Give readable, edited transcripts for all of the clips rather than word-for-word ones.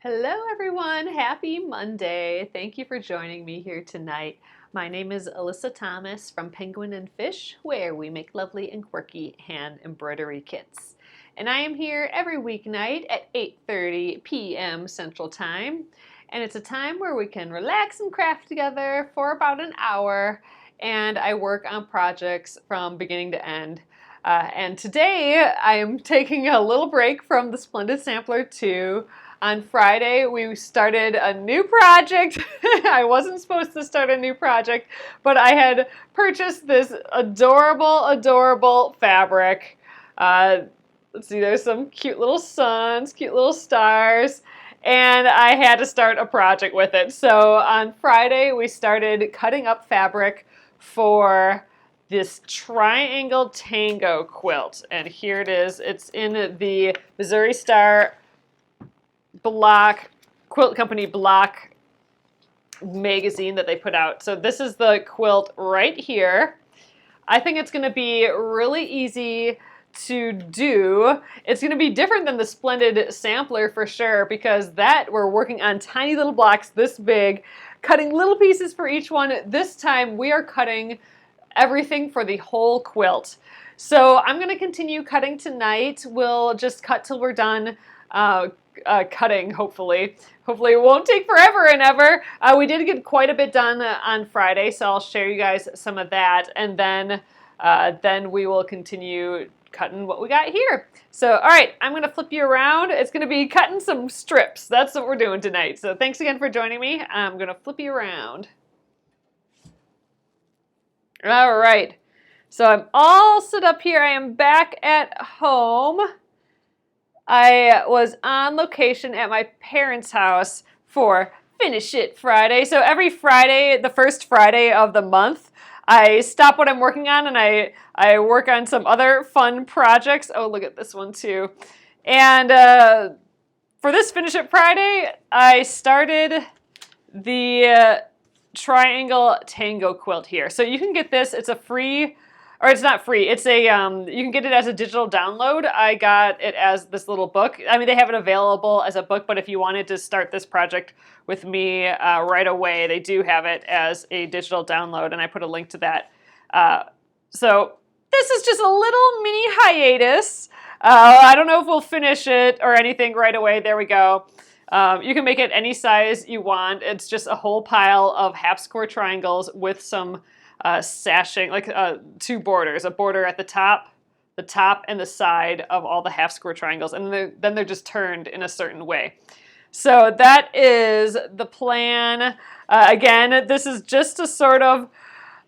Hello, everyone. Happy Monday. Thank you for joining me here tonight. My name is Alyssa Thomas from Penguin and Fish, where we make lovely and quirky hand embroidery kits. And I am here every weeknight at 8:30 p.m. Central Time. And it's a time where we can relax and craft together for about an hour. And I work on projects from beginning to end. And today I am taking a little break from the Splendid Sampler 2. On Friday, we started a new project. I wasn't supposed to start a new project, but I had purchased this adorable, adorable fabric. Let's see, there's some cute little suns, cute little stars, and I had to start a project with it. So on Friday, we started cutting up fabric for this triangle tango quilt. And here it is. It's in the Missouri Star quilt company block magazine that they put out. So this is the quilt right here. I think it's going to be really easy to do. It's going to be different than the Splendid Sampler for sure, because that we're working on tiny little blocks this big, cutting little pieces for each one. This time we are cutting everything for the whole quilt. So I'm going to continue cutting tonight. We'll just cut till we're done cutting, hopefully. Hopefully it won't take forever and ever. We did get quite a bit done on Friday, so I'll share you guys some of that, and then we will continue cutting what we got here. So, all right, I'm going to flip you around. It's going to be cutting some strips. That's what we're doing tonight. So thanks again for joining me. I'm going to flip you around. All right, so I'm all set up here. I am back at home. I was on location at my parents' house for Finish It Friday. So every Friday, the first Friday of the month, I stop what I'm working on and I work on some other fun projects. Oh, look at this one too. And for this Finish It Friday, I started the triangle tango quilt here. So you can get this. It's a free, or it's not free. It's a you can get it as a digital download. I got it as this little book. I mean, they have it available as a book, but if you wanted to start this project with me right away, they do have it as a digital download, and I put a link to that. So this is just a little mini hiatus. I don't know if we'll finish it or anything right away. There we go. You can make it any size you want. It's just a whole pile of half square triangles with some sashing, like two borders, a border at the top and the side of all the half square triangles, and then they're just turned in a certain way. So that is the plan. Again, this is just a sort of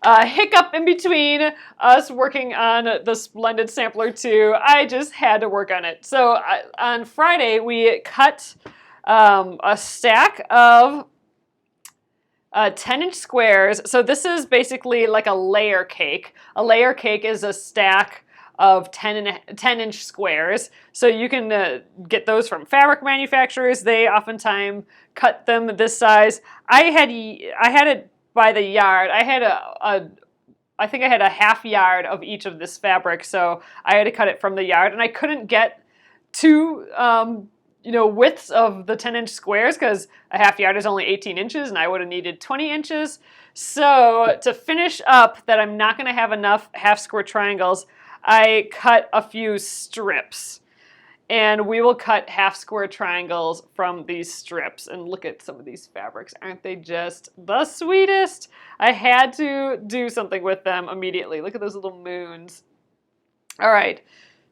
hiccup in between us working on the Splendid Sampler 2. I just had to work on it. So on Friday, we cut a stack of 10-inch squares. So this is basically like a layer cake. A layer cake is a stack of 10-inch squares. So you can get those from fabric manufacturers. They oftentimes cut them this size. I had it by the yard. I think I had a half yard of each of this fabric, so I had to cut it from the yard, and I couldn't get two widths of the 10-inch squares because a half yard is only 18 inches and I would have needed 20 inches. So to finish up that I'm not going to have enough half square triangles, I cut a few strips. And we will cut half square triangles from these strips. And look at some of these fabrics. Aren't they just the sweetest? I had to do something with them immediately. Look at those little moons. All right.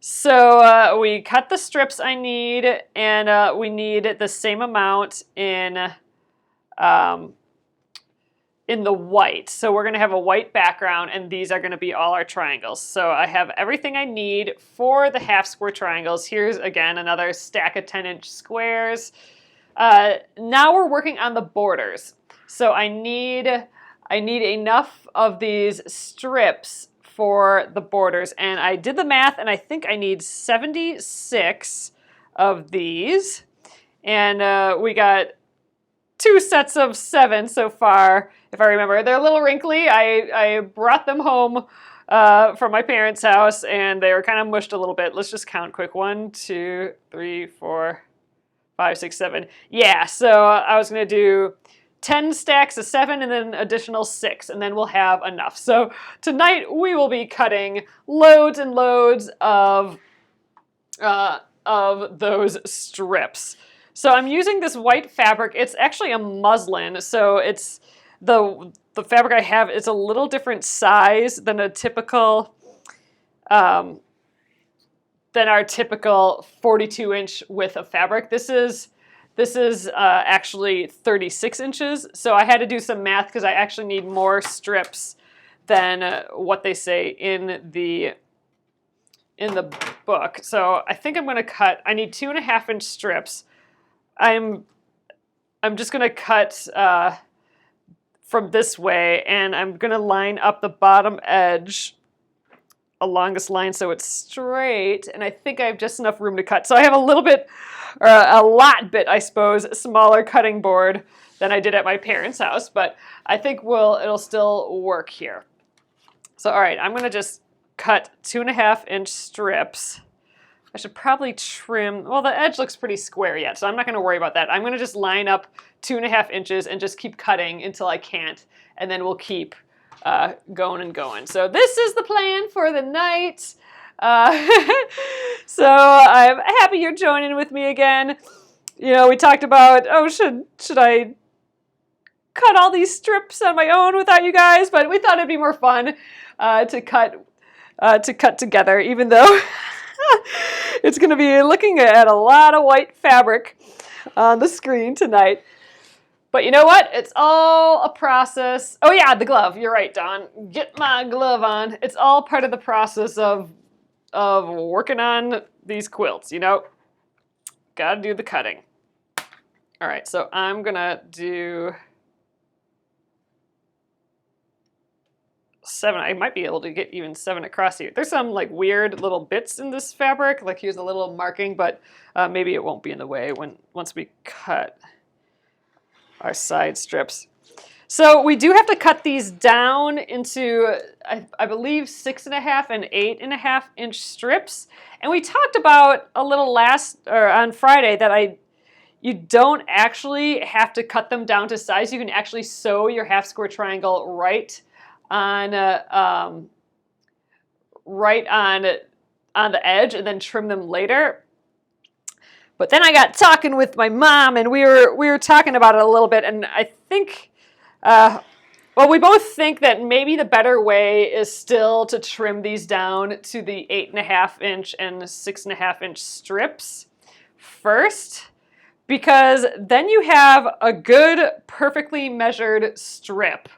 So we cut the strips I need, and we need the same amount in the white. So we're going to have a white background, and these are going to be all our triangles. So I have everything I need for the half square triangles. Here's, again, another stack of 10-inch squares. Now we're working on the borders. So I need enough of these strips for the borders, and I did the math, and I think I need 76 of these, and we got 2 sets of 7 so far, if I remember. They're a little wrinkly. I brought them home from my parents' house, and they were kind of mushed a little bit. Let's just count quick. 1, 2, 3, 4, 5, 6, 7. Yeah, so I was going to do 10 stacks of 7 and then additional 6, and then we'll have enough. So tonight we will be cutting loads and loads of those strips. So I'm using this white fabric. It's actually a muslin, so it's the fabric I have is a little different size than a typical than our typical 42-inch width of fabric. This is actually 36 inches. So I had to do some math because I actually need more strips than what they say in the book. So I think I'm going to cut. I need 2.5-inch strips. I'm just going to cut from this way, and I'm going to line up the bottom edge along this line so it's straight, and I think I have just enough room to cut. So I have a little bit, or a lot bit, I suppose, smaller cutting board than I did at my parents' house, but I think it'll still work here. So all right, I'm going to just cut 2.5-inch strips. I should probably trim, well, the edge looks pretty square yet, so I'm not going to worry about that. I'm going to just line up 2.5 inches and just keep cutting until I can't, and then we'll keep going and going. So this is the plan for the night. So I'm happy you're joining with me again. You know, we talked about, oh, should I cut all these strips on my own without you guys? But we thought it'd be more fun to cut together, even though it's going to be looking at a lot of white fabric on the screen tonight. But you know what? It's all a process. Oh yeah, the glove. You're right, Dawn. Get my glove on. It's all part of the process of working on these quilts, you know? Gotta do the cutting. All right, so I'm gonna do 7. I might be able to get even 7 across here. There's some like weird little bits in this fabric. Like here's a little marking, but maybe it won't be in the way once we cut our side strips. So we do have to cut these down into, I believe, 6.5 and 8.5 inch strips. And we talked about a little on Friday that you don't actually have to cut them down to size. You can actually sew your half square triangle right on the edge and then trim them later. But then I got talking with my mom, and we were talking about it a little bit, and I think, well, we both think that maybe the better way is still to trim these down to the 8.5-inch and 6.5-inch strips first, because then you have a good, perfectly measured strip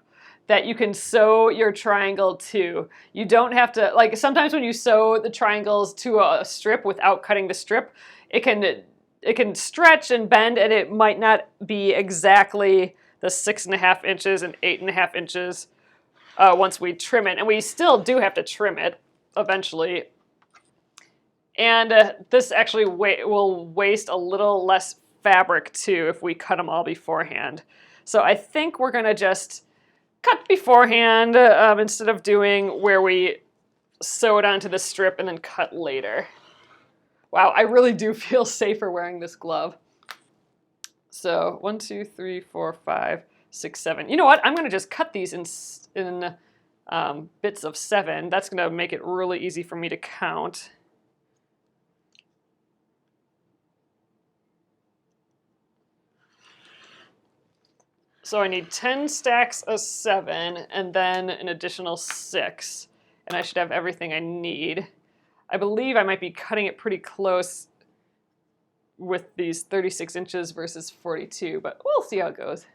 that you can sew your triangle to. You don't have to, like sometimes when you sew the triangles to a strip without cutting the strip, it can stretch and bend, and it might not be exactly the 6.5 inches and 8.5 inches once we trim it. And we still do have to trim it eventually. And this actually will waste a little less fabric too if we cut them all beforehand. So I think we're going to just cut beforehand instead of doing where we sew it onto the strip and then cut later. Wow, I really do feel safer wearing this glove. So 1, 2, 3, 4, 5, 6, 7. You know what? I'm going to just cut these in bits of 7. That's going to make it really easy for me to count. So I need 10 stacks of 7 and then an additional 6. And I should have everything I need. I believe I might be cutting it pretty close with these 36 inches versus 42, but we'll see how it goes.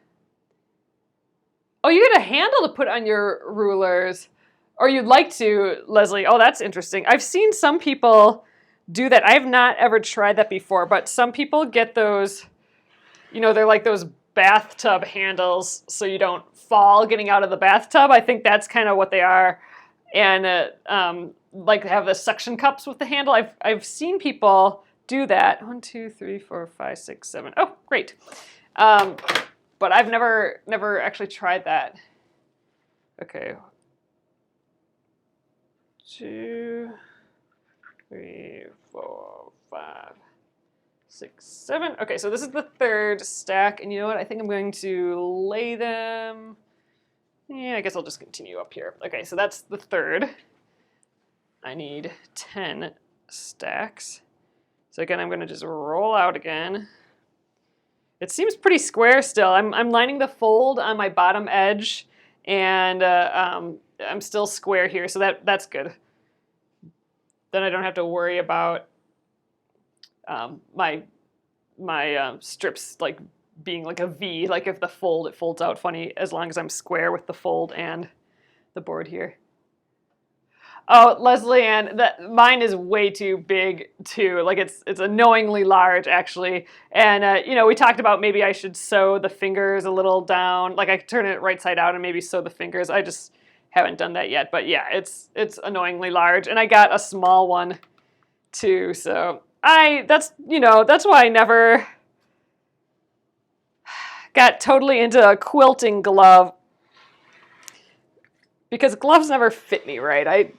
Oh, you get a handle to put on your rulers, or you'd like to, Leslie. Oh, that's interesting. I've seen some people do that. I've not ever tried that before, but some people get those, you know, they're like those bathtub handles so you don't fall getting out of the bathtub. I think that's kind of what they are. And like have the suction cups with the handle. I've seen people do that. 1, 2, 3, 4, 5, 6, 7. Oh, great. But I've never actually tried that. Okay. 2, 3, 4, 5, 6, 7. Okay, so this is the third stack, and you know what? I think I'm going to lay them. Yeah, I guess I'll just continue up here. Okay, so that's the third. I need 10 stacks. So again, I'm going to just roll out again. It seems pretty square still. I'm lining the fold on my bottom edge, and I'm still square here, so that's good. Then I don't have to worry about my strips like being like a V, like if it folds out funny, as long as I'm square with the fold and the board here. Oh, Leslie Ann, mine is way too big too. Like it's annoyingly large actually. And you know, we talked about maybe I should sew the fingers a little down. Like I could turn it right side out and maybe sew the fingers. I just haven't done that yet. But yeah, it's annoyingly large. And I got a small one too. So that's why I never got totally into a quilting glove, because gloves never fit me right. I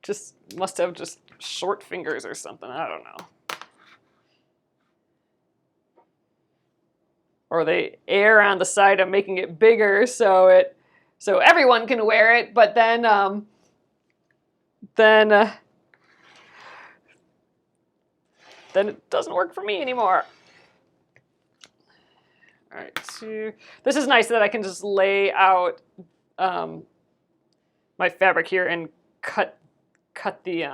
just must have just short fingers or something. I don't know. Or they err on the side of making it bigger so everyone can wear it, but then it doesn't work for me anymore. All right, so this is nice that I can just lay out my fabric here and cut the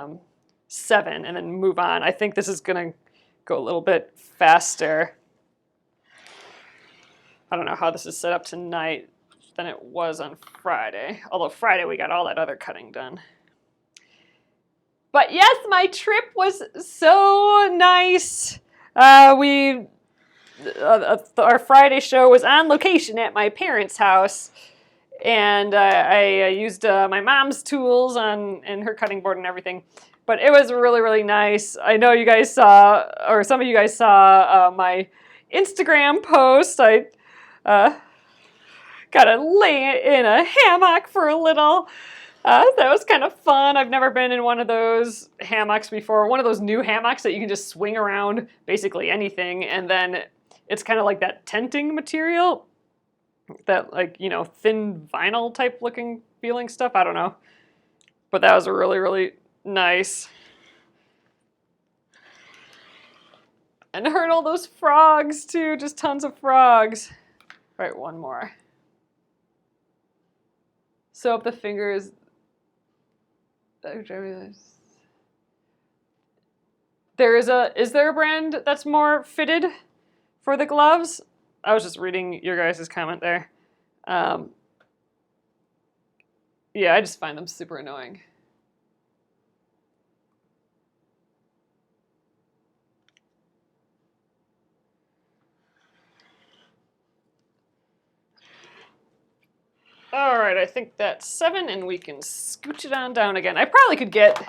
7 and then move on. I think this is gonna go a little bit faster. I don't know how this is set up tonight than it was on Friday. Although Friday we got all that other cutting done. But yes, my trip was so nice. Our Friday show was on location at my parents' house. And I used my mom's tools and her cutting board and everything. But it was really, really nice. I know you guys saw, or some of you guys saw my Instagram post. I got to lay in a hammock for a little. That was kind of fun. I've never been in one of those hammocks before. One of those new hammocks that you can just swing around basically anything. And then it's kind of like that tenting material. That, like, you know, thin vinyl type looking feeling stuff. I don't know. But that was really, really nice. And I heard all those frogs too. Just tons of frogs. All right, one more. Sew up the fingers. Is there a brand that's more fitted for the gloves? I was just reading your guys' comment there. Yeah, I just find them super annoying. All right, I think that's 7, and we can scooch it on down again. I probably could get,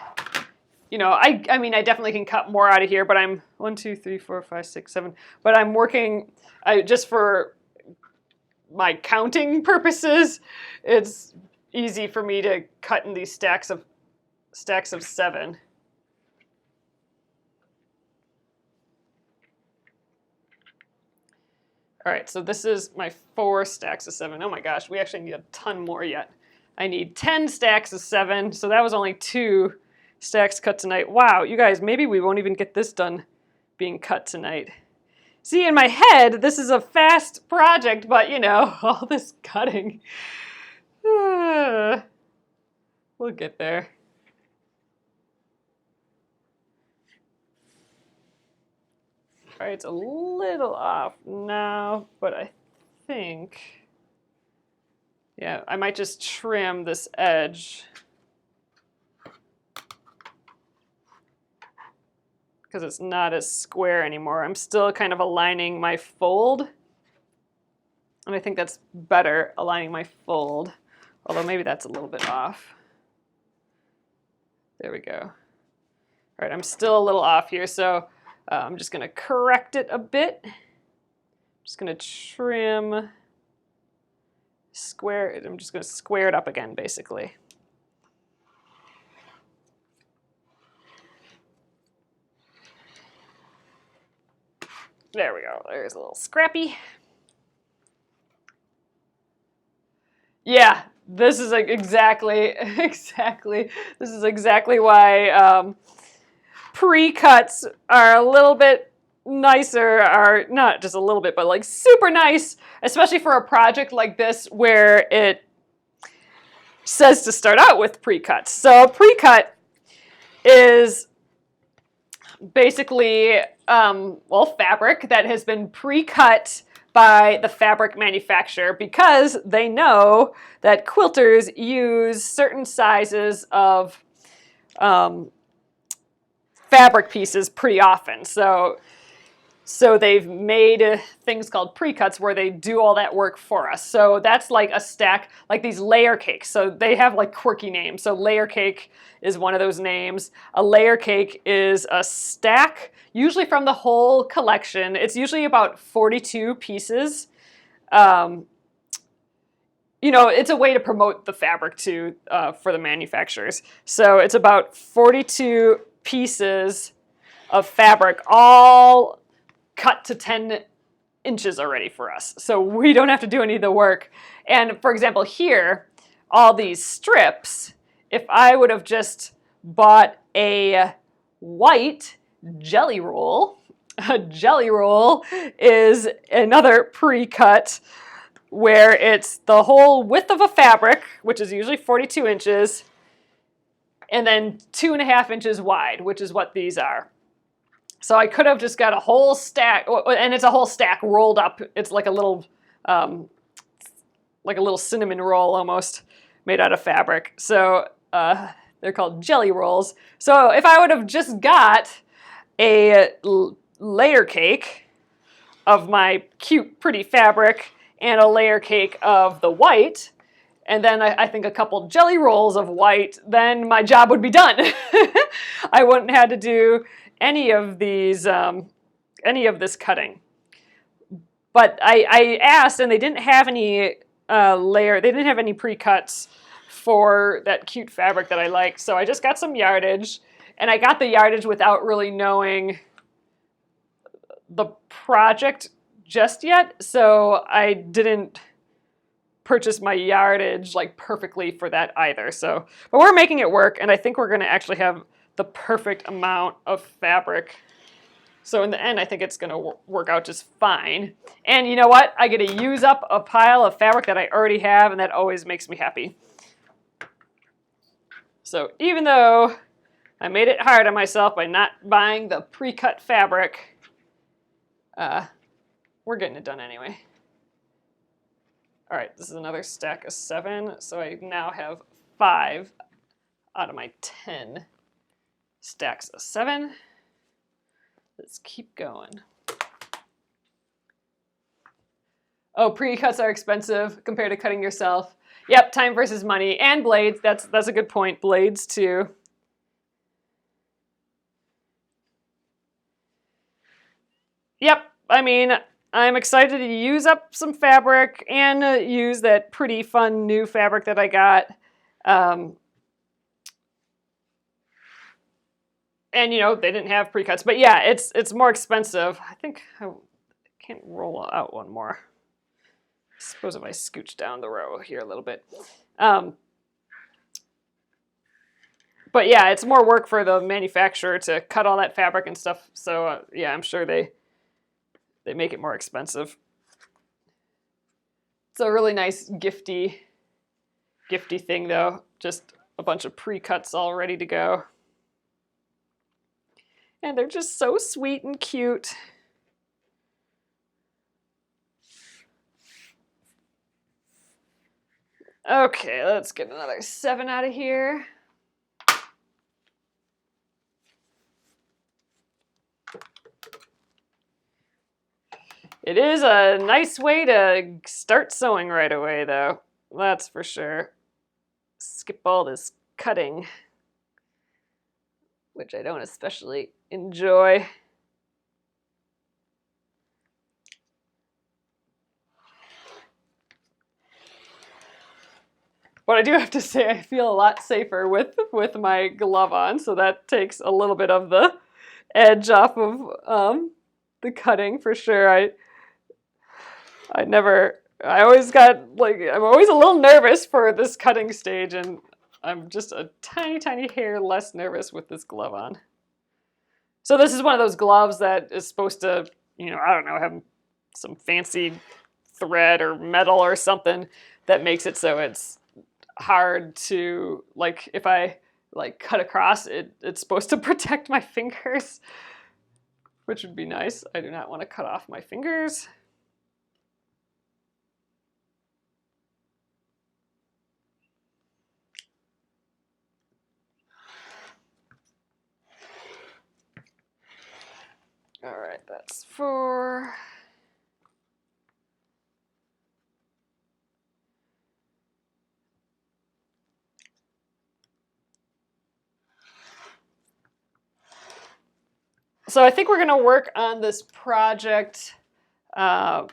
you know, I mean, I definitely can cut more out of here, but I'm 1, 2, 3, 4, 5, 6, 7. But I'm working just for my counting purposes. It's easy for me to cut in these stacks of 7. All right, so this is my 4 stacks of 7. Oh my gosh, we actually need a ton more yet. I need 10 stacks of 7, so that was only 2 stacks cut tonight. Wow, you guys, maybe we won't even get this done being cut tonight. See, in my head, this is a fast project, but, you know, all this cutting. We'll get there. All right, it's a little off now, but I think, yeah, I might just trim this edge. Because it's not as square anymore. I'm still kind of aligning my fold. And I think that's better, aligning my fold. Although maybe that's a little bit off. There we go. All right, I'm still a little off here, so I'm just going to correct it a bit. I'm just going to trim, square it. I'm just going to square it up again, basically. There we go. There's a little scrappy. Yeah, this is like exactly. This is exactly why pre-cuts are a little bit nicer, are not just a little bit, but like super nice, especially for a project like this where it says to start out with pre-cuts. So a pre-cut is basically, fabric that has been pre-cut by the fabric manufacturer because they know that quilters use certain sizes of fabric pieces pretty often. So they've made things called pre-cuts where they do all that work for us. So that's like a stack, like these layer cakes. So they have like quirky names. So layer cake is one of those names. A layer cake is a stack, usually from the whole collection. It's usually about 42 pieces. It's a way to promote the fabric too for the manufacturers. So it's about 42 pieces of fabric, all cut to 10 inches already for us. So we don't have to do any of the work. And for example, here, all these strips, if I would have just bought a white jelly roll, a jelly roll is another pre-cut where it's the whole width of a fabric, which is usually 42 inches, and then 2.5 inches wide, which is what these are. So I could have just got a whole stack, and it's a whole stack rolled up. It's like a little cinnamon roll almost, made out of fabric. So they're called jelly rolls. So if I would have just got a layer cake of my cute, pretty fabric and a layer cake of the white, and then I think a couple jelly rolls of white, then my job would be done. I wouldn't have to do any of these, any of this cutting. But I asked, and they didn't have any they didn't have any pre-cuts for that cute fabric that I like. So I just got some yardage, and I got the yardage without really knowing the project just yet. So I didn't purchase my yardage like perfectly for that either. So, but we're making it work, and I think we're going to actually have the perfect amount of fabric. So in the end, I think it's going to work out just fine. And you know what? I get to use up a pile of fabric that I already have, and that always makes me happy. So even though I made it hard on myself by not buying the pre-cut fabric, we're getting it done anyway. All right, this is another stack of 7, so I now have 5 out of my 10 stacks of 7. Let's keep going. Oh, pre-cuts are expensive compared to cutting yourself. Yep, time versus money, and blades. That's a good point. Blades too. Yep, I mean, I'm excited to use up some fabric and use that pretty fun new fabric that I got. And they didn't have pre-cuts, but yeah, it's more expensive. I think I can't roll out one more. I suppose if I scooch down the row here a little bit. But yeah, it's more work for the manufacturer to cut all that fabric and stuff. So yeah, I'm sure they make it more expensive. It's a really nice gifty thing though. Just a bunch of pre-cuts all ready to go. And they're just so sweet and cute. Okay, let's get another 7 out of here. It is a nice way to start sewing right away, though. That's for sure. Skip all this cutting, which I don't especially enjoy. But I do have to say I feel a lot safer with my glove on, so that takes a little bit of the edge off of the cutting for sure. I always got, like, I'm always a little nervous for this cutting stage, and I'm just a tiny, tiny hair less nervous with this glove on. So this is one of those gloves that is supposed to, I don't know, have some fancy thread or metal or something that makes it so it's hard to, like, if I like cut across it, it's supposed to protect my fingers, which would be nice. I do not want to cut off my fingers. All right, that's 4. So I think we're going to work on this project a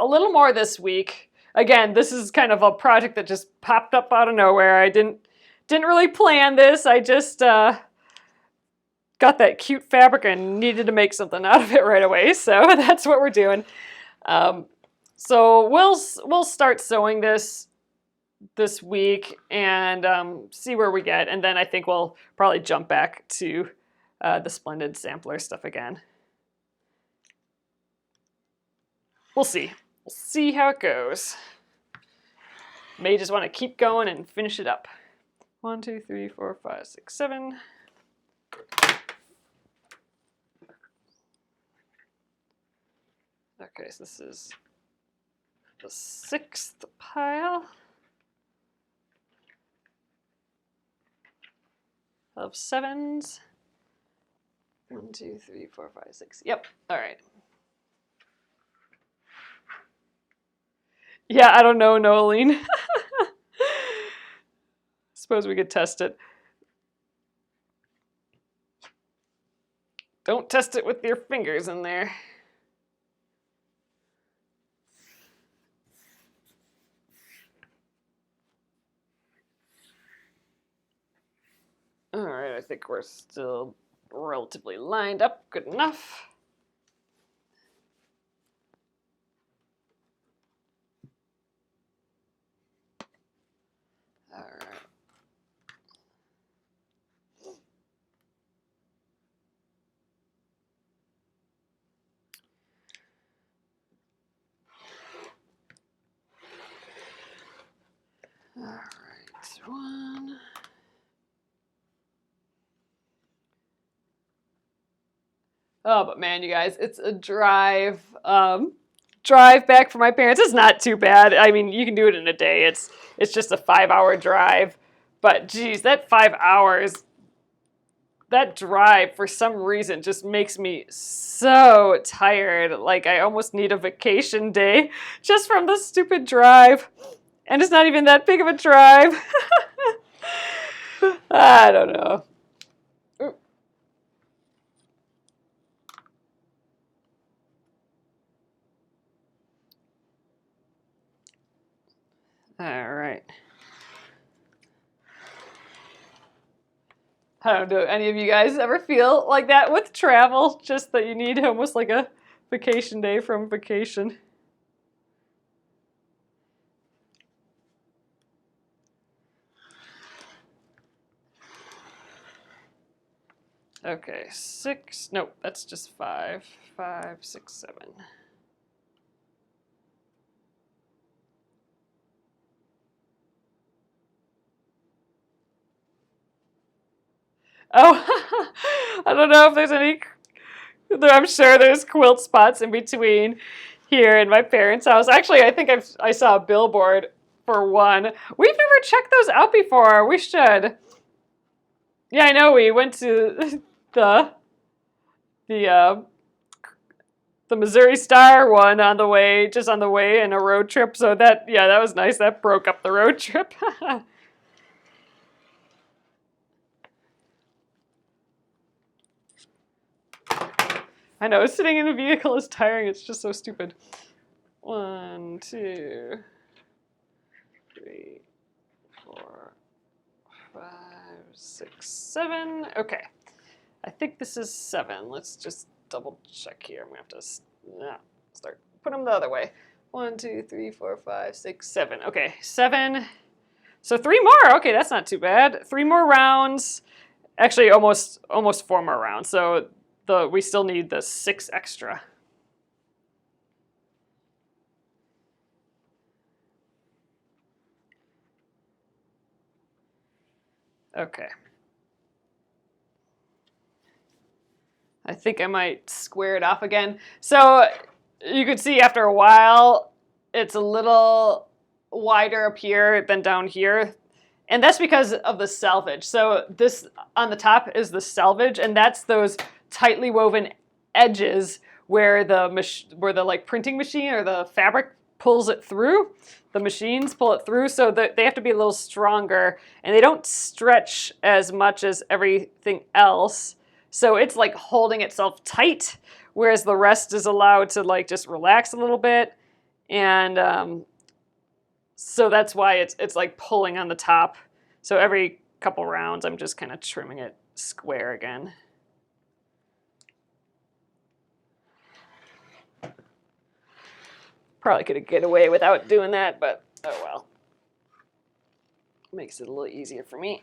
little more this week. Again, this is kind of a project that just popped up out of nowhere. I didn't really plan this. I just got that cute fabric and needed to make something out of it right away. So that's what we're doing. So we'll start sewing this week and see where we get. And then I think we'll probably jump back to the Splendid sampler stuff again. We'll see. We'll see how it goes. May just want to keep going and finish it up. 1, 2, 3, 4, 5, 6, 7. Okay, so this is the 6th pile of 7s. 1, 2, 3, 4, 5, 6. Yep. All right. Yeah, I don't know, Noeline. Suppose we could test it. Don't test it with your fingers in there. All right, I think we're still relatively lined up. Good enough. All right. All right, 1. Oh, but man, you guys, it's a drive back from my parents. It's not too bad. I mean, you can do it in a day. It's just a 5-hour drive. But geez, that 5 hours, that drive for some reason just makes me so tired. Like I almost need a vacation day just from the stupid drive. And it's not even that big of a drive. I don't know. All right. I don't know, do any of you guys ever feel like that with travel? Just that you need almost like a vacation day from vacation. Okay, 6. Nope, that's just 5. 5, 6, 7. Oh, I don't know if there's any. I'm sure there's quilt spots in between here in my parents' house. Actually, I think I saw a billboard for one. We've never checked those out before. We should. Yeah, I know. We went to the Missouri Star one on the way in a road trip. So that was nice. That broke up the road trip. I know, sitting in a vehicle is tiring. It's just so stupid. 1, 2, 3, 4, 5, 6, 7. Okay. I think this is 7. Let's just double check here. I'm gonna have to start put them the other way. 1, 2, 3, 4, 5, 6, 7. Okay, 7. So 3 more. Okay, that's not too bad. 3 more rounds. Actually, almost 4 more rounds. So we still need the 6 extra. Okay. I think I might square it off again. So you could see after a while, it's a little wider up here than down here. And that's because of the selvage. So this on the top is the selvage, and that's those tightly woven edges where the like printing machine or the fabric pulls it through. The machines pull it through, so that they have to be a little stronger, and they don't stretch as much as everything else. So it's like holding itself tight, whereas the rest is allowed to like just relax a little bit. And so that's why it's like pulling on the top. So every couple rounds, I'm just kind of trimming it square again. Probably could get away without doing that, but oh well. Makes it a little easier for me.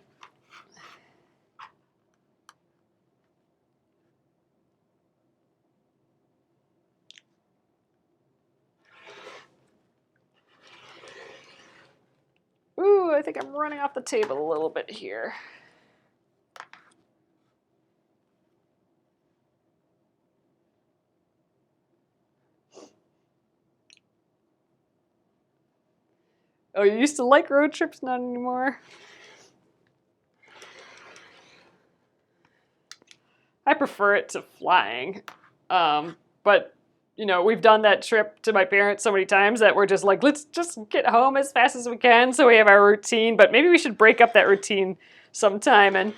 Ooh, I think I'm running off the table a little bit here. Oh, you used to like road trips? Not anymore? I prefer it to flying. But, you know, we've done that trip to my parents so many times that we're just like, let's just get home as fast as we can so we have our routine. But maybe we should break up that routine sometime and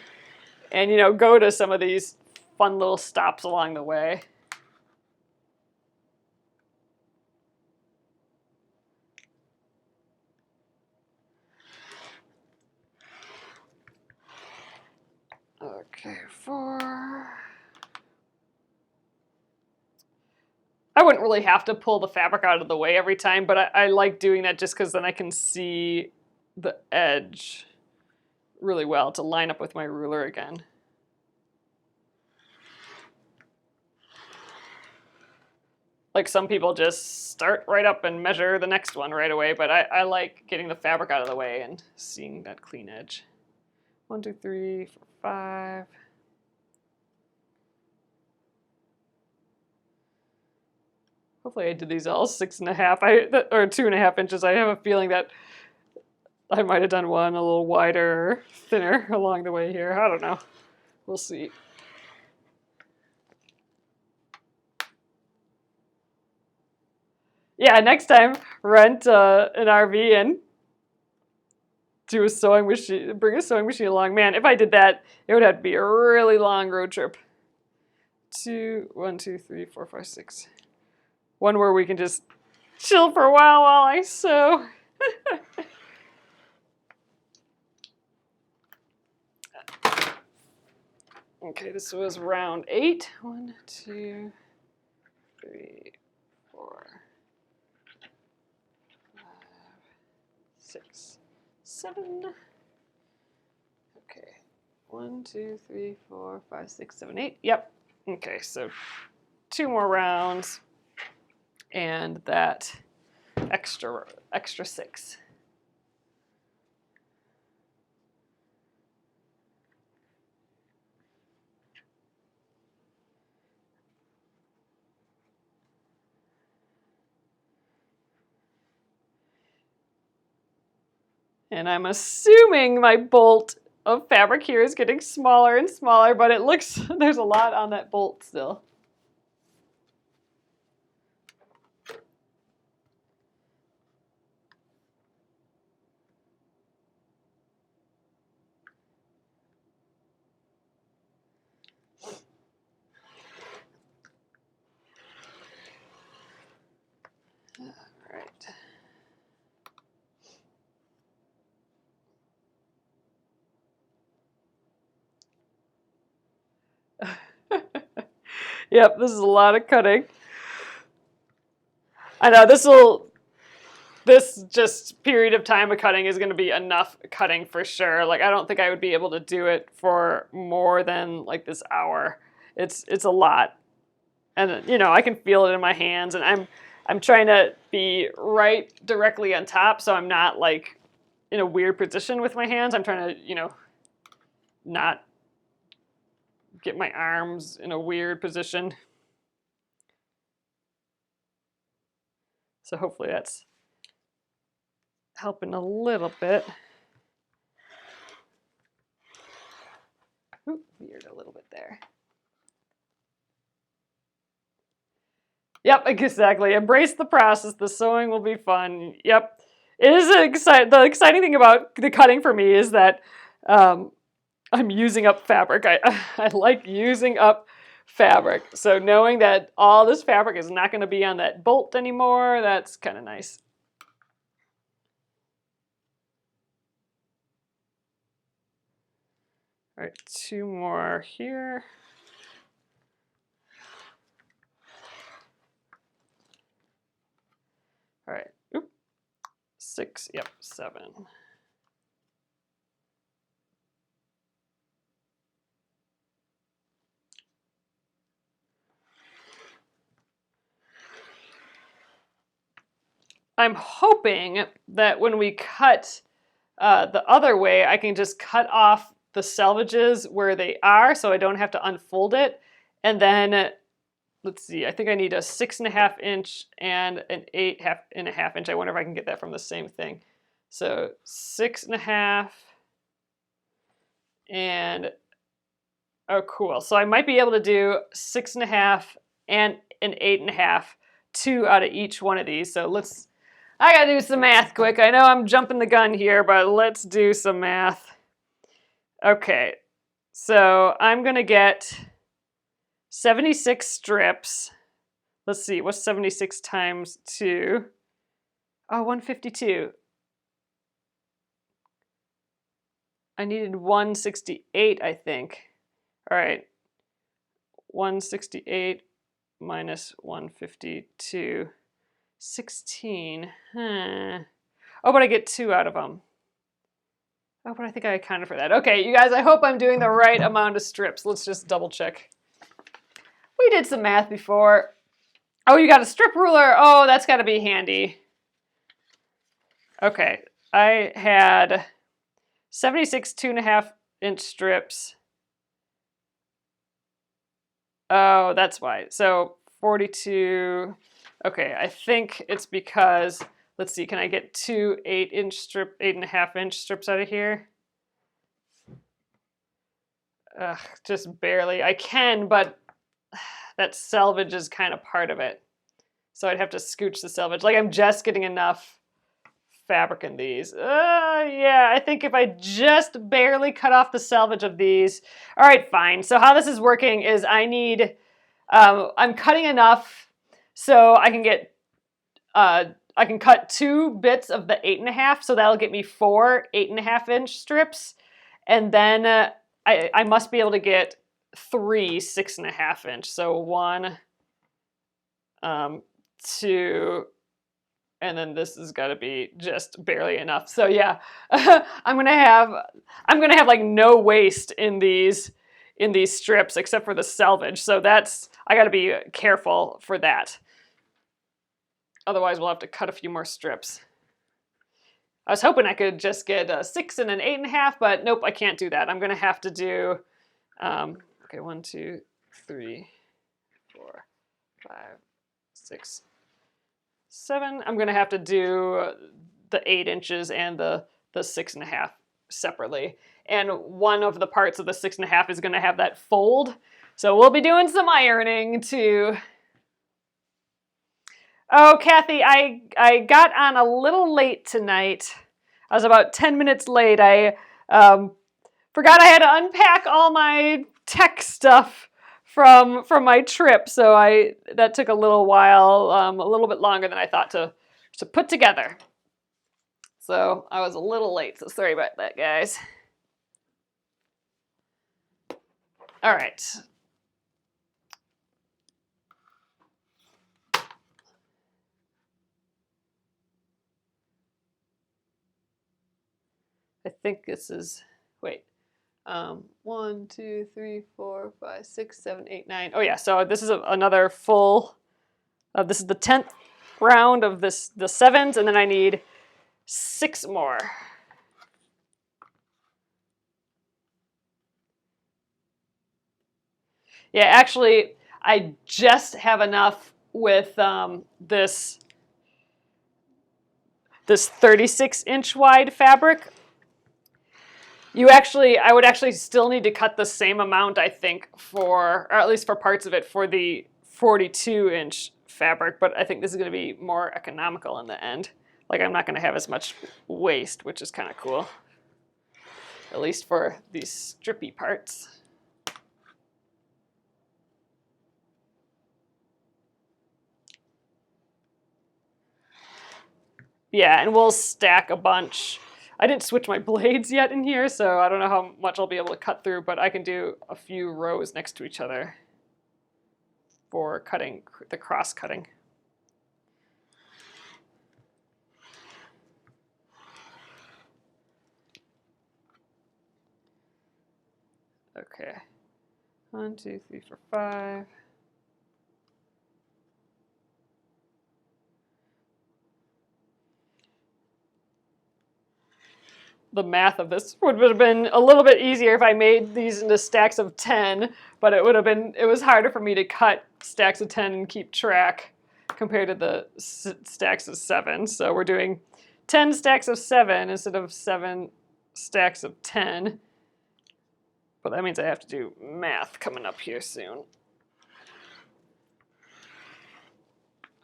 you know, go to some of these fun little stops along the way. Okay, 4. I wouldn't really have to pull the fabric out of the way every time, but I like doing that just because then I can see the edge really well to line up with my ruler again. Like some people just start right up and measure the next one right away, but I like getting the fabric out of the way and seeing that clean edge. 1, 2, 3, 4, 5. Hopefully I did these all 6.5 or 2.5 inches. I have a feeling that I might have done one a little wider or thinner along the way here. I don't know. We'll see. Yeah, next time rent an RV and do a sewing machine, bring a sewing machine along. Man, if I did that, it would have to be a really long road trip. 1, 2, 3, 4, 5, 6. One where we can just chill for a while I sew. Okay, this was round 8. 1, 2, 3, 4, 5, 6, 7. Okay, 1, 2, 3, 4, 5, 6, 7, 8. Yep. Okay, so 2 more rounds, and that extra 6. And I'm assuming my bolt of fabric here is getting smaller and smaller, but it looks there's a lot on that bolt still. All right. Yep, this is a lot of cutting. I know this just period of time of cutting is going to be enough cutting for sure. Like I don't think I would be able to do it for more than like this hour. It's a lot. And you know, I can feel it in my hands, and I'm trying to be right directly on top so I'm not like in a weird position with my hands. I'm trying to, you know, not get my arms in a weird position. So hopefully that's helping a little bit. Ooh, weird a little bit there. Yep, exactly. Embrace the process. The sewing will be fun. Yep. It is the exciting thing about the cutting for me is that I'm using up fabric. I like using up fabric. So knowing that all this fabric is not going to be on that bolt anymore, that's kind of nice. All right, 2 more here. All right, oop, 6, yep, 7. I'm hoping that when we cut the other way, I can just cut off the selvages where they are so I don't have to unfold it. And then, let's see, I think I need a 6.5 inch and an 8.5 inch. I wonder if I can get that from the same thing. So 6.5 and, oh cool. So I might be able to do 6.5 and an 8.5, 2 out of each one of these. So I gotta do some math quick. I know I'm jumping the gun here, but let's do some math. Okay, so I'm gonna get 76 strips. Let's see, what's 76 times 2? Oh, 152. I needed 168, I think. All right, 168 minus 152. 16. Oh, but I get 2 out of them. Oh, but I think I accounted for that. Okay, you guys, I hope I'm doing the right amount of strips. Let's just double check. We did some math before. Oh, you got a strip ruler. Oh, that's got to be handy. Okay, I had 76 2.5 inch strips. Oh, that's why. So 42. Okay, I think it's because, let's see, can I get 2 8.5 inch strips out of here? Ugh, just barely. I can, but that selvage is kind of part of it. So I'd have to scooch the selvage. Like I'm just getting enough fabric in these. Yeah, I think if I just barely cut off the selvage of these. All right, fine. So how this is working is I need, I'm cutting enough so I can get, I can cut 2 bits of the 8.5, so that'll get me 4 8.5 inch strips. And then I must be able to get 3 6.5 inch. So 1, 2, and then this has got to be just barely enough. So yeah, I'm gonna have like no waste in these strips except for the selvage. So I got to be careful for that. Otherwise, we'll have to cut a few more strips. I was hoping I could just get a 6 and an 8.5, but nope, I can't do that. I'm gonna have to do okay, 1, 2, 3, 4, 5, 6, 7. I'm gonna have to do the 8 inches and the 6.5 separately. And one of the parts of the 6.5 is gonna have that fold. So we'll be doing some ironing too. Oh, Kathy, I got on a little late tonight. I was about 10 minutes late. I forgot I had to unpack all my tech stuff from my trip, so that took a little while, a little bit longer than I thought to put together. So I was a little late, so sorry about that, guys. All right. I think this is, wait, 1, 2, 3, 4, 5, 6, 7, 8, 9. Oh yeah, so this is another full, this is the 10th round of the 7s, and then I need 6 more. Yeah, actually, I just have enough with this 36-inch wide fabric. I would actually still need to cut the same amount, I think, or at least for parts of it, for the 42-inch fabric, but I think this is going to be more economical in the end. Like, I'm not going to have as much waste, which is kind of cool, at least for these strippy parts. Yeah, and we'll stack a bunch. I didn't switch my blades yet in here, so I don't know how much I'll be able to cut through, but I can do a few rows next to each other for cutting, the cross cutting. Okay, 1, 2, 3, 4, 5. The math of this would have been a little bit easier if I made these into stacks of 10, but it was harder for me to cut stacks of 10 and keep track compared to the stacks of 7. So we're doing 10 stacks of 7 instead of 7 stacks of 10. But that means I have to do math coming up here soon.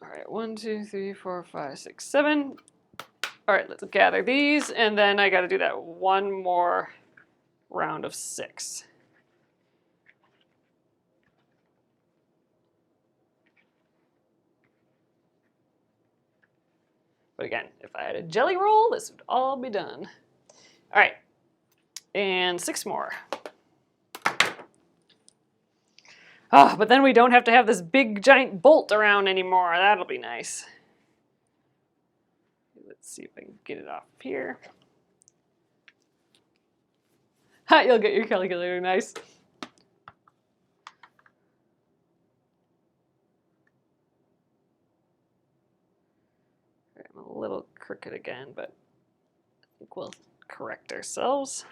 All right, 1, 2, 3, 4, 5, 6, 7. All right, let's gather these, and then I got to do that one more round of 6. But again, if I had a jelly roll, this would all be done. All right, and 6 more. Oh, but then we don't have to have this big giant bolt around anymore. That'll be nice. Let's see if I can get it off here. Ha, you'll get your calculator, nice. I'm a little crooked again, but I think we'll correct ourselves.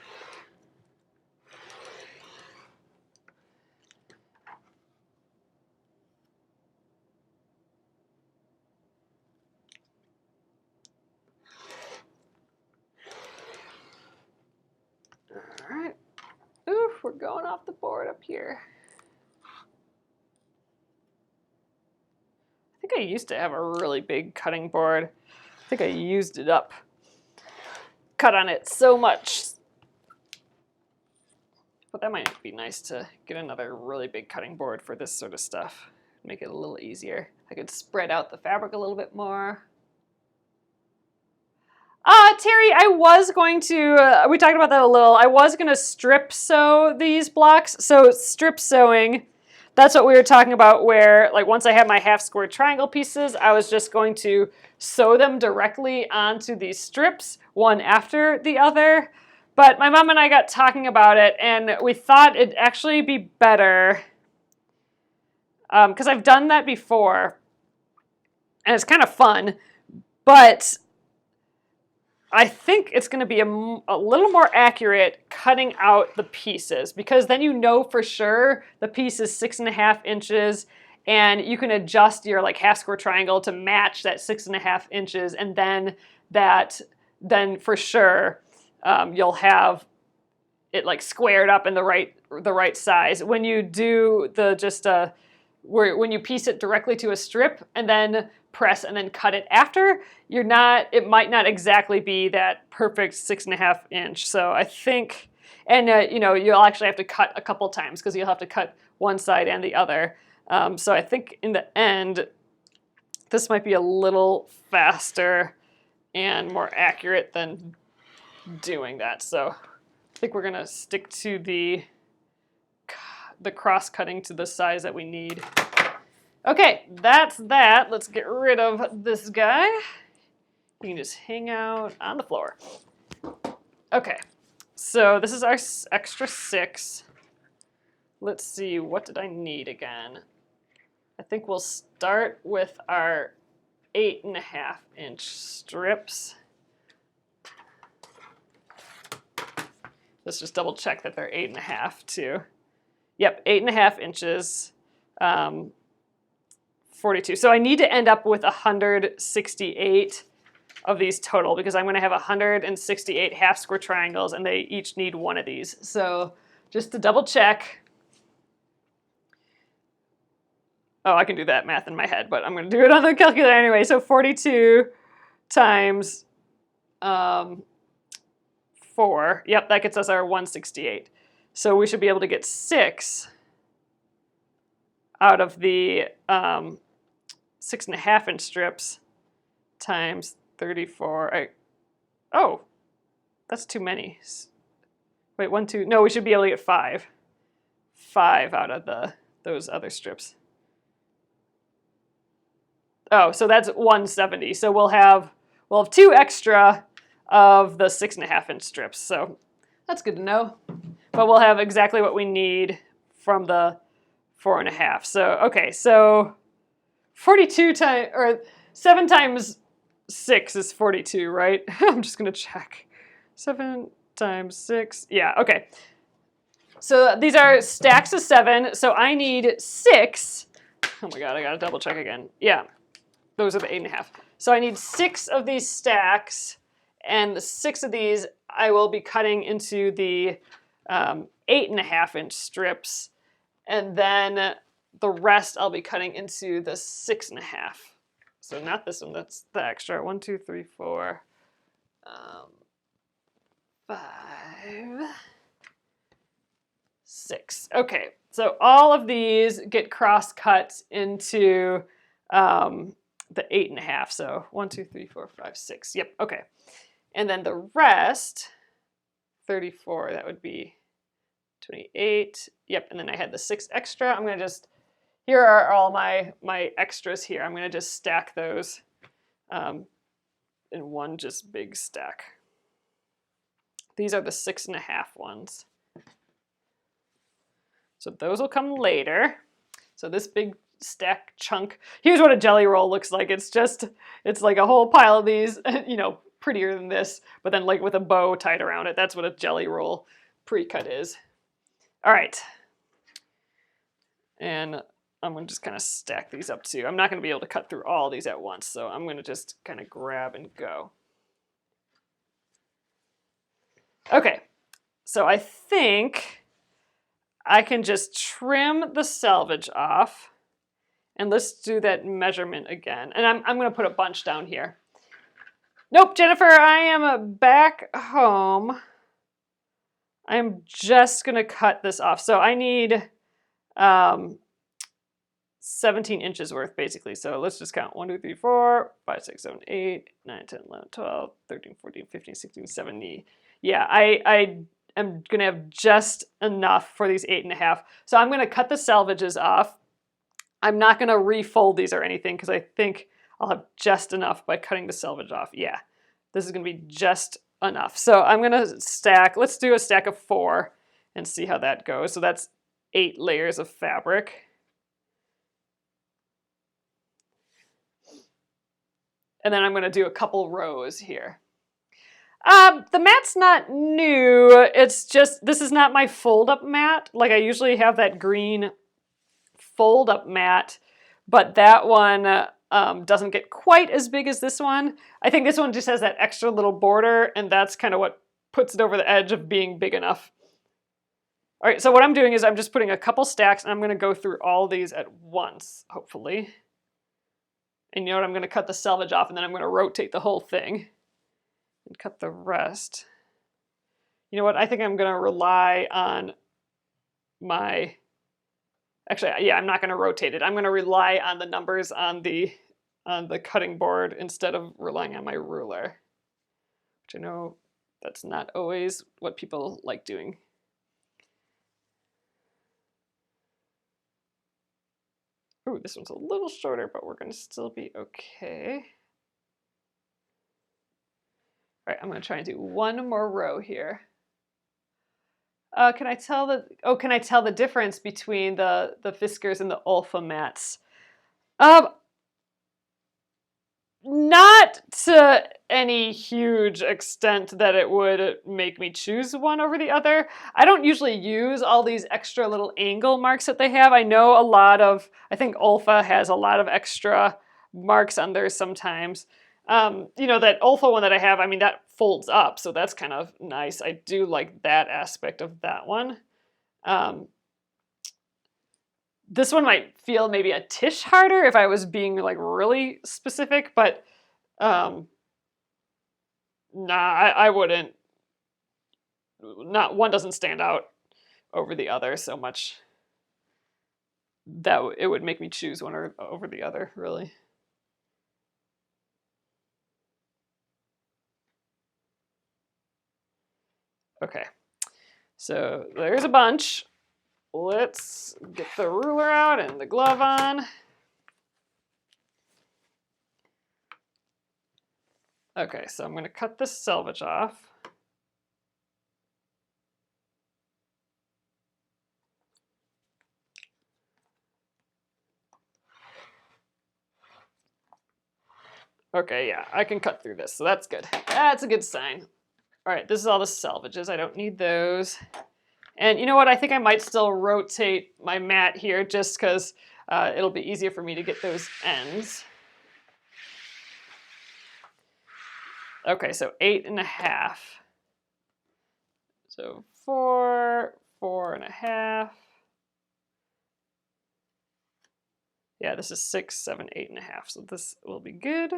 All right. Oof, we're going off the board up here. I think I used to have a really big cutting board. I think I used it up. Cut on it so much. But that might be nice to get another really big cutting board for this sort of stuff. Make it a little easier. I could spread out the fabric a little bit more. Terry, I was going to, we talked about that a little. I was going to strip sew these blocks. So strip sewing, that's what we were talking about where, like, once I had my half square triangle pieces, I was just going to sew them directly onto these strips, one after the other. But my mom and I got talking about it, and we thought it'd actually be better, because I've done that before, and it's kind of fun, but I think it's going to be a little more accurate cutting out the pieces, because then you know for sure the piece is 6.5 inches, and you can adjust your like half square triangle to match that 6.5 inches, and then for sure you'll have it like squared up in the right size. When you do when you piece it directly to a strip and then press and then cut it after, it might not exactly be that perfect 6.5 inch. So I think, and you'll actually have to cut a couple times because you'll have to cut one side and the other. So I think in the end, this might be a little faster and more accurate than doing that. So I think we're gonna stick to the cross cutting to the size that we need. Okay, that's that. Let's get rid of this guy. You can just hang out on the floor. Okay, so this is our extra 6. Let's see, what did I need again? I think we'll start with our 8.5-inch strips. Let's just double check that they're 8.5 too. Yep, 8.5 inches, 42. So I need to end up with 168 of these total because I'm going to have 168 half square triangles and they each need one of these. So just to double check. Oh, I can do that math in my head, but I'm going to do it on the calculator anyway. So 42 times 4. Yep, that gets us our 168. So we should be able to get 6 out of the 6.5-inch strips times 34. Oh, that's too many. Wait, 1, 2. No, we should be able to get 5. 5 out of those other strips. Oh, so that's 170. So we'll have 2 extra of the 6.5-inch strips. So that's good to know. But we'll have exactly what we need from the 4.5. So okay, so 42 times or 7 times 6 is 42, right? I'm just gonna check. 7 times 6. Yeah, okay. So these are stacks of 7. So I need 6. Oh my god, I gotta double check again. Yeah. Those are the 8.5. So I need 6 of these stacks, and the 6 of these I will be cutting into the 8.5-inch strips, and then the rest I'll be cutting into the 6.5. So not this one, that's the extra. 1, 2, 3, 4, 5, 6. Okay, so all of these get cross-cut into the 8.5. So 1, 2, 3, 4, 5, 6. Yep, okay. And then the rest, 34, that would be 28. Yep, and then I had the 6 extra. I'm going to just, here are all my extras here. I'm going to just stack those in one just big stack. These are the 6.5 ones. So those will come later. So this big stack chunk. Here's what a jelly roll looks like. It's like a whole pile of these, you know, prettier than this, but then like with a bow tied around it. That's what a jelly roll pre-cut is. All right. And I'm going to just kind of stack these up too. I'm not going to be able to cut through all these at once, so I'm going to just kind of grab and go. Okay. So I think I can just trim the selvage off. And let's do that measurement again. And I'm going to put a bunch down here. Nope, Jennifer, I am back home. I'm just going to cut this off. So I need 17 inches worth, basically. So let's just count. 1, 2, 3, 4, 5, 6, 7, 8, 9, 10, 11, 12, 13, 14, 15, 16, 17. Yeah, I am going to have just enough for these 8.5. So I'm going to cut the selvages off. I'm not going to refold these or anything because I think I'll have just enough by cutting the selvage off. Yeah, this is going to be just enough. So I'm going to stack, let's do a stack of 4 and see how that goes. So that's 8 layers of fabric. And then I'm going to do a couple rows here. The mat's not new. It's just, this is not my fold-up mat. Like I usually have that green fold-up mat, but that one doesn't get quite as big as this one. I think this one just has that extra little border, and that's kind of what puts it over the edge of being big enough. All right, so what I'm doing is I'm just putting a couple stacks, and I'm going to go through all these at once, hopefully. And you know what? I'm going to cut the selvage off, and then I'm going to rotate the whole thing and cut the rest. You know what? I think I'm going to rely on my... Actually, yeah, I'm not going to rotate it. I'm going to rely on the numbers on the cutting board instead of relying on my ruler, which I know that's not always what people like doing. Ooh, this one's a little shorter, but we're going to still be okay. All right, I'm going to try and do one more row here. Can I tell the difference between the Fiskars and the Olfa mats? Not to any huge extent that it would make me choose one over the other. I don't usually use all these extra little angle marks that they have. I know I think Olfa has a lot of extra marks on theirs sometimes. That Olfa one that I have, I mean, that folds up, so that's kind of nice. I do like that aspect of that one. This one might feel maybe a tish harder if I was being like really specific, but nah, I wouldn't. Not one doesn't stand out over the other so much that it would make me choose one or over the other, really. Okay, so there's a bunch. Let's get the ruler out and the glove on. Okay, so I'm going to cut this selvage off. Okay, yeah, I can cut through this, so that's good. That's a good sign. All right, this is all the salvages. I don't need those. And you know what? I think I might still rotate my mat here just because it'll be easier for me to get those ends. Okay, so 8.5. So 4, 4.5. Yeah, this is 6, 7, 8.5. So this will be good.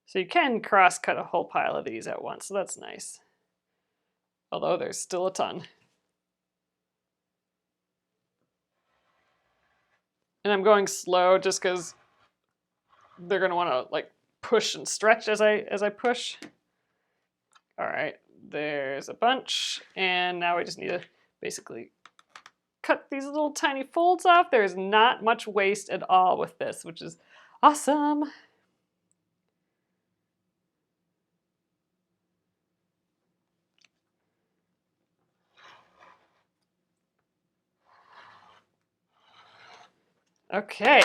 So you can cross-cut a whole pile of these at once, so that's nice. Although there's still a ton. And I'm going slow just because they're going to want to like push and stretch as I push. All right, there's a bunch. And now we just need to basically cut these little tiny folds off. There's not much waste at all with this, which is awesome. Okay.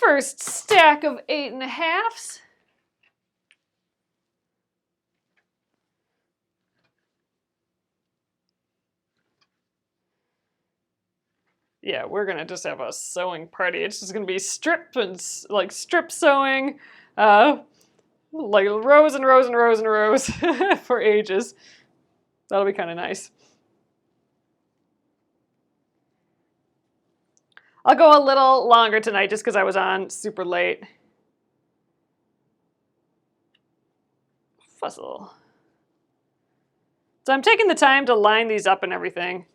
First stack of 8.5s. Yeah, we're gonna just have a sewing party. It's just gonna be strip sewing, like rows and rows and rows and rows for ages. That'll be kind of nice. I'll go a little longer tonight just because I was on super late. Fuzzle. So I'm taking the time to line these up and everything.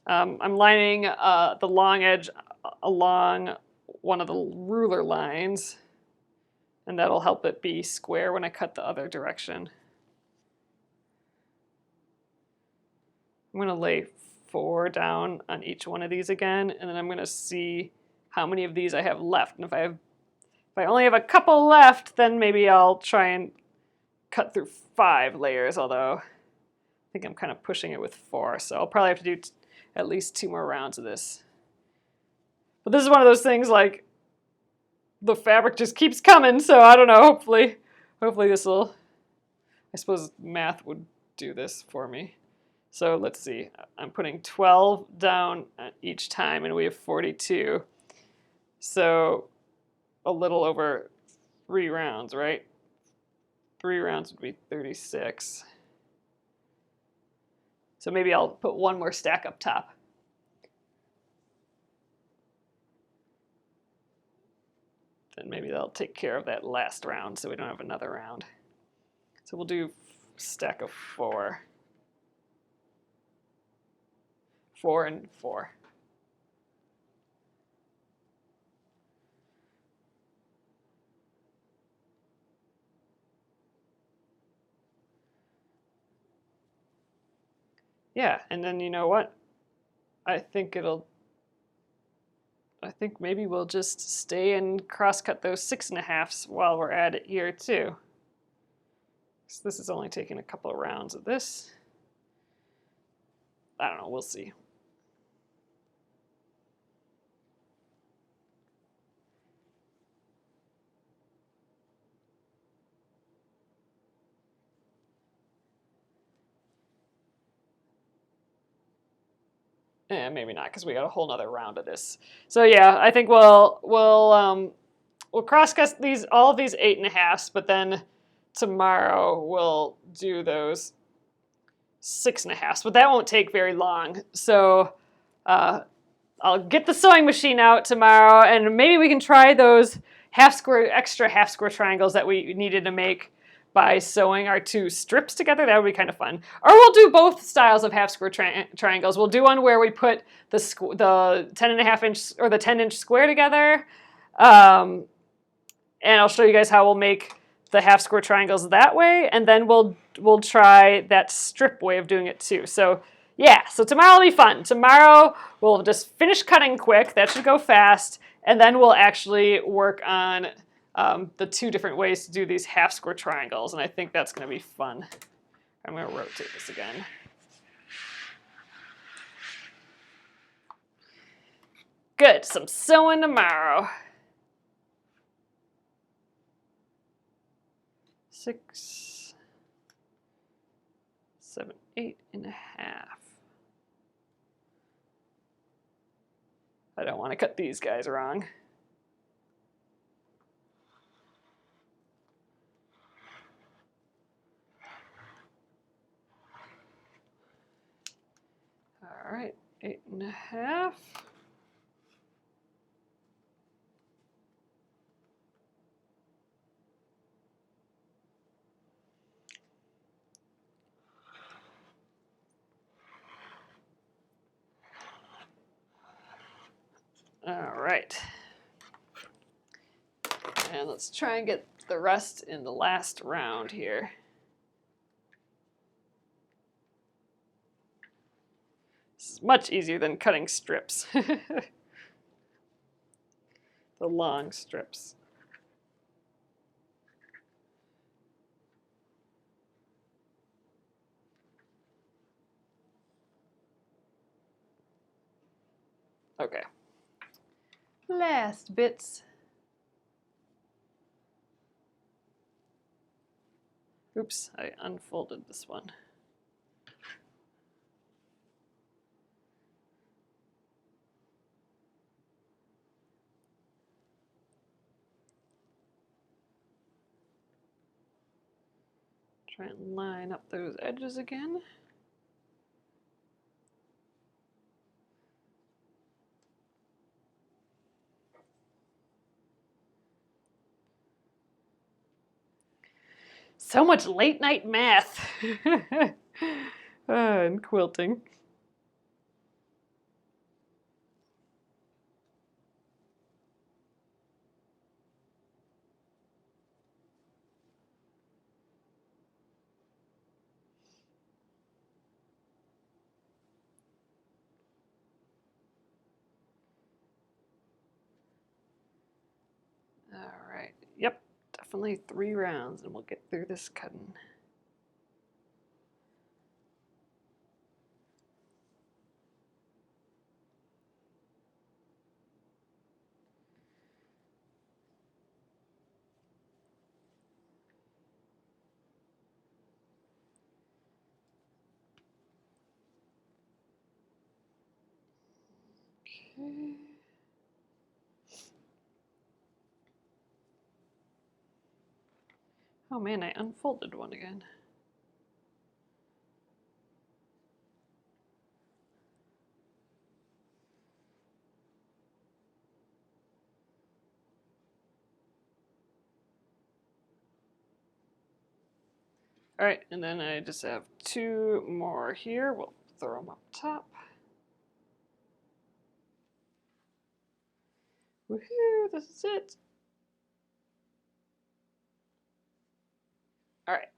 I'm lining the long edge along one of the ruler lines, and that'll help it be square when I cut the other direction. I'm going to lay 4 down on each one of these again, and then I'm going to see how many of these I have left. And if I only have a couple left, then maybe I'll try and cut through 5 layers, although I think I'm kind of pushing it with 4, so I'll probably have to do at least 2 more rounds of this. But this is one of those things like the fabric just keeps coming, so I don't know, hopefully this will, I suppose math would do this for me. So let's see, I'm putting 12 down each time and we have 42. So a little over 3 rounds, right? 3 rounds would be 36. So maybe I'll put 1 more stack up top. Then maybe that'll take care of that last round so we don't have another round. So we'll do stack of 4. 4 and 4. Yeah, and then you know what? I think it'll I think maybe we'll just stay and cross-cut those 6.5s while we're at it here too. So this is only taking a couple of rounds of this. I don't know, we'll see. Maybe not, because we got a whole nother round of this. So yeah, I think we'll cross-cut all of these 8.5s, but then tomorrow we'll do those 6.5s. But that won't take very long. So I'll get the sewing machine out tomorrow, and maybe we can try those extra half square triangles that we needed to make by sewing our 2 strips together. That would be kind of fun. Or we'll do both styles of half square triangles. We'll do one where we put the 10.5-inch or the 10-inch square together. And I'll show you guys how we'll make the half square triangles that way. And then we'll try that strip way of doing it too. So yeah, so tomorrow will be fun. Tomorrow we'll just finish cutting quick. That should go fast. And then we'll actually work on the 2 different ways to do these half square triangles, and I think that's going to be fun. I'm going to rotate this again. Good, some sewing tomorrow. 6, 7, 8.5. I don't want to cut these guys wrong. All right, 8.5. All right. And let's try and get the rest in the last round here. This is much easier than cutting strips. The long strips. Okay. Last bits. Oops, I unfolded this one. Try and line up those edges again. So much late night math and quilting. All right, yep, definitely 3 rounds and we'll get through this cutting. Okay. Oh man, I unfolded one again. All right, and then I just have 2 more here. We'll throw them up top. Woohoo, this is it. All right.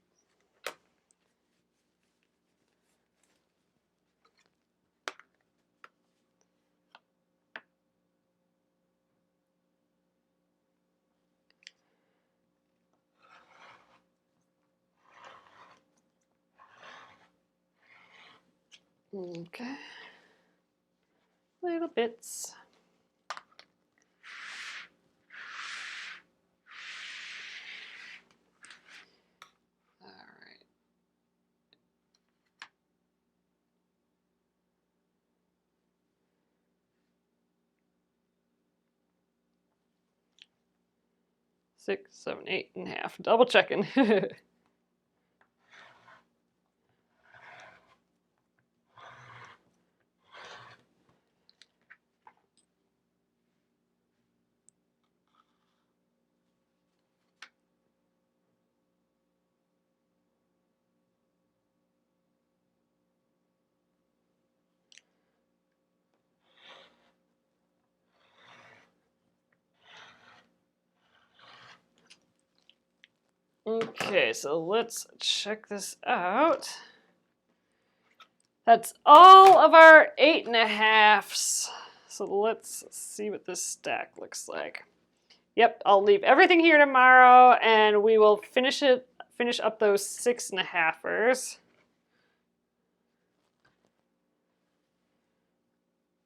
Okay. Little bits. All right. Six, 7, 8.5. Double checking. Okay, so let's check this out. That's all of our 8.5s. So let's see what this stack looks like. Yep, I'll leave everything here tomorrow, and we will finish up those 6.5ers.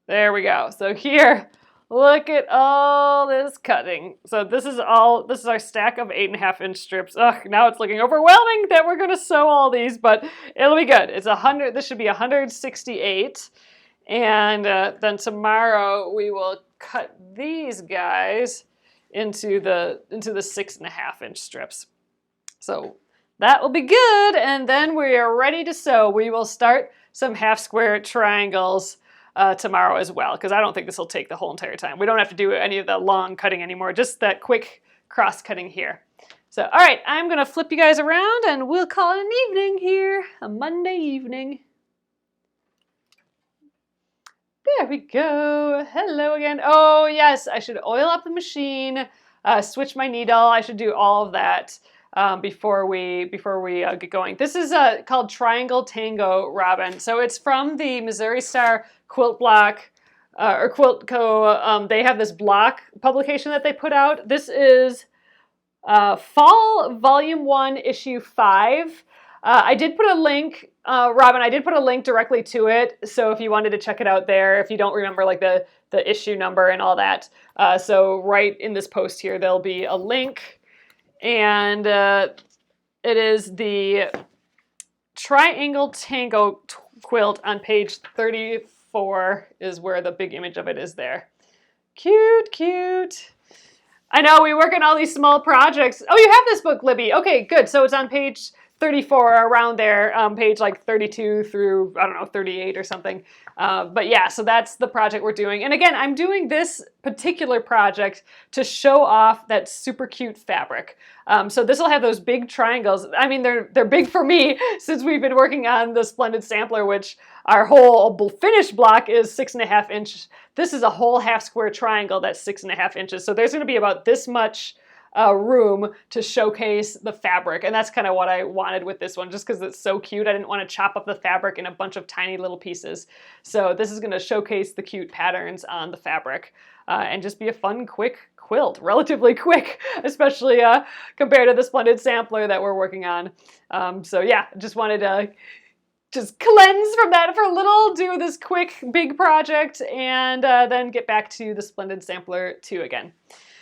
There we go. So here, look at all this cutting. So this is our stack of 8.5-inch strips. Ugh, now it's looking overwhelming that we're gonna sew all these, but it'll be good. It's 100. This should be 168, and then tomorrow we will cut these guys into the 6.5-inch strips. So that will be good, and then we are ready to sew. We will start some half square triangles tomorrow as well, because I don't think this will take the whole entire time. We don't have to do any of the long cutting anymore, just that quick cross cutting here. So, all right, I'm gonna flip you guys around and we'll call it an evening here, a Monday evening. There we go. Hello again. Oh yes, I should oil up the machine, switch my needle. I should do all of that before we get going. This is called Triangle Tango Robin. So it's from the Missouri Star Quilt Block or Quilt Co. They have this block publication that they put out. This is Fall Volume 1, Issue 5. I did put a link, Robin, I did put a link directly to it, so if you wanted to check it out there, if you don't remember like the issue number and all that. So right in this post here, there'll be a link, and it is the Triangle Tango quilt on page 34 is where the big image of it is there. Cute, cute. I know, we work on all these small projects. Oh, you have this book, Libby. Okay, good. So it's on page 34, around there, page like 32 through, I don't know, 38 or something. But yeah, so that's the project we're doing. And again, I'm doing this particular project to show off that super cute fabric. So this will have those big triangles. I mean, they're big for me since we've been working on the Splendid Sampler, which our whole finished block is 6.5 inch. This is a whole half square triangle that's 6.5 inches. So there's gonna be about this much room to showcase the fabric, and that's kind of what I wanted with this one, just because it's so cute. I didn't want to chop up the fabric in a bunch of tiny little pieces. So this is going to showcase the cute patterns on the fabric and just be a fun, quick quilt, relatively quick, especially compared to the Splendid Sampler that we're working on. So yeah, just wanted to just cleanse from that for a little, do this quick, big project, and then get back to the Splendid Sampler 2 again.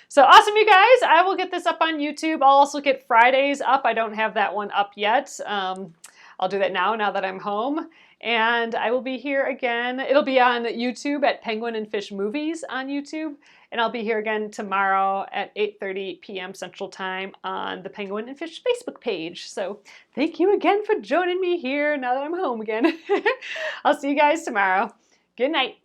So awesome, you guys. I will get this up on YouTube. I'll also get Fridays up. I don't have that one up yet. I'll do that now that I'm home. And I will be here again. It'll be on YouTube at Penguin and Fish Movies on YouTube. And I'll be here again tomorrow at 8:30 p.m. Central Time on the Penguin and Fish Facebook page. So thank you again for joining me here now that I'm home again. I'll see you guys tomorrow. Good night.